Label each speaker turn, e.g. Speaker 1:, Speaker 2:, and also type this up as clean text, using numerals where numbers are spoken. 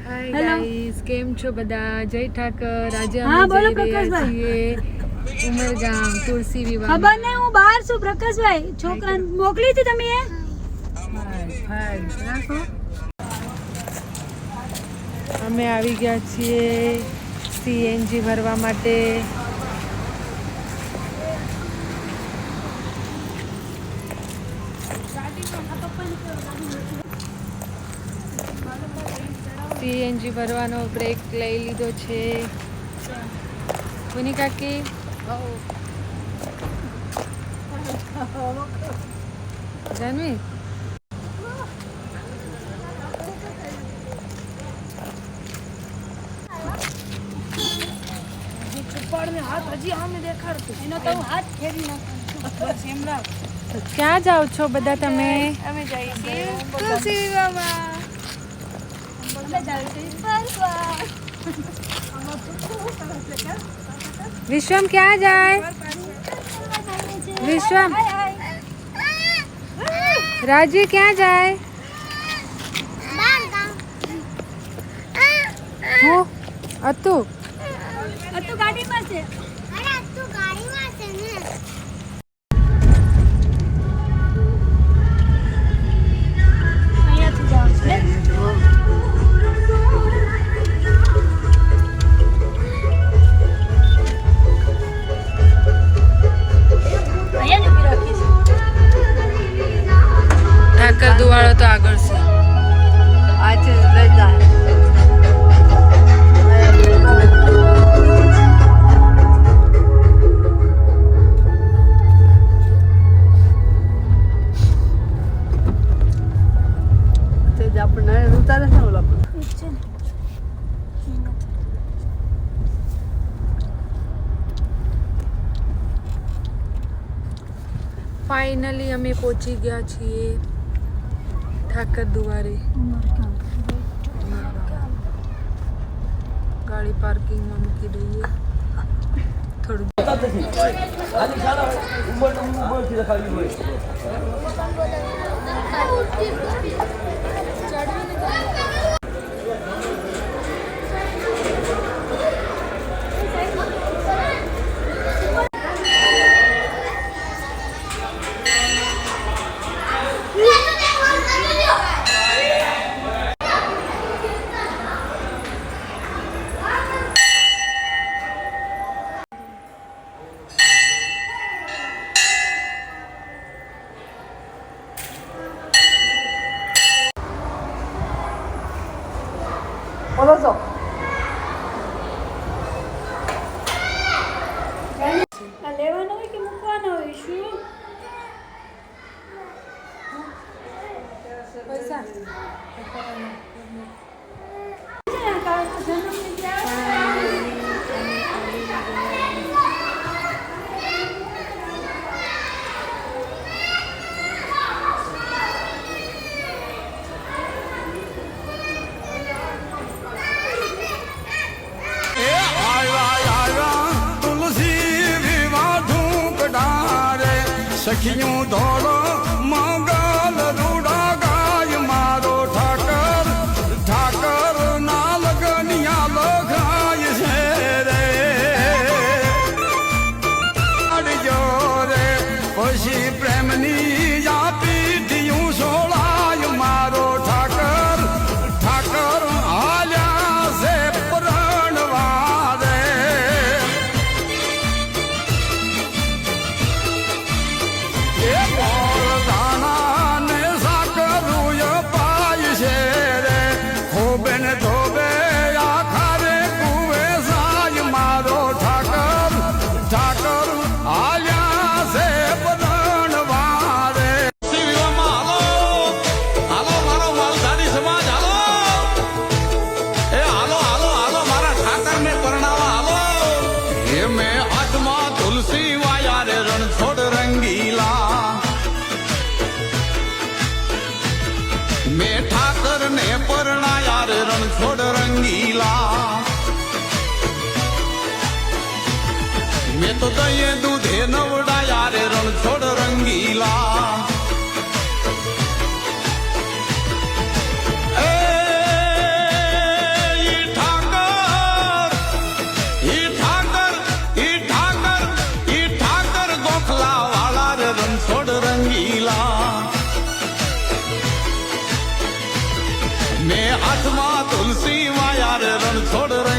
Speaker 1: Hi guys, કેમ છો બધા? જય ઠાકર. આજે અમે જઈ રહ્યા છીએ ઉમરગામ તુલસી વિવાહ.
Speaker 2: ખબર નહીં, હું બહાર છું. પ્રકાશભાઈ છોકરાને મોકલી હતી તમે?
Speaker 1: રાખો. અમે આવી ગયા છીએ સીએનજી ભરવા માટે. સીએનજી ભરવાનો બ્રેક લઈ લીધો છે. કોની કાકી? જાનવી ક્યાં જાઓ છો બધા તમે?
Speaker 3: અમે જઈએ છીએ તુલસી વિવાહમાં.
Speaker 1: વિશ્વમ ક્યાં જાય? વિશ્વમ રાજી ક્યાં જાય? હું અતુ
Speaker 2: ગાડીમાં છે. અહીંયાથી જાવ છે.
Speaker 1: ઠાકર દુવાળો તો આગળ છે.
Speaker 3: આજે લઈ જાય. આપણે ઉતારે છે ઓલા
Speaker 1: ફાઇનલી અમે પહોંચી ગયા છીએ ઠાકર દુવારે. ગાડી પાર્કિંગમાં મૂકી દઈએ. થોડું
Speaker 2: લેવાનો હોય કે મૂકવાનો હોય? શું
Speaker 1: પૈસા
Speaker 4: સખિયું ધોળો મંગલ રૂડા ગાય મારો ઠાકર ઠાકર ના લગનિયા લખાય છે રે અડજો રે પછી પ્રેમની આ પીઠિયું સોળાય મારો ઠાકર ઠાકર હાલ્યા છે પરણવા રે. મેં ઠાકર ને પરણાયા રે રણછોડ રંગીલા. મેં તો દઈએ દૂધે નવડાયા રે રણછોડ રંગીલા. એ મેં હાથમાં તુલસી વાયા રે રણછોડ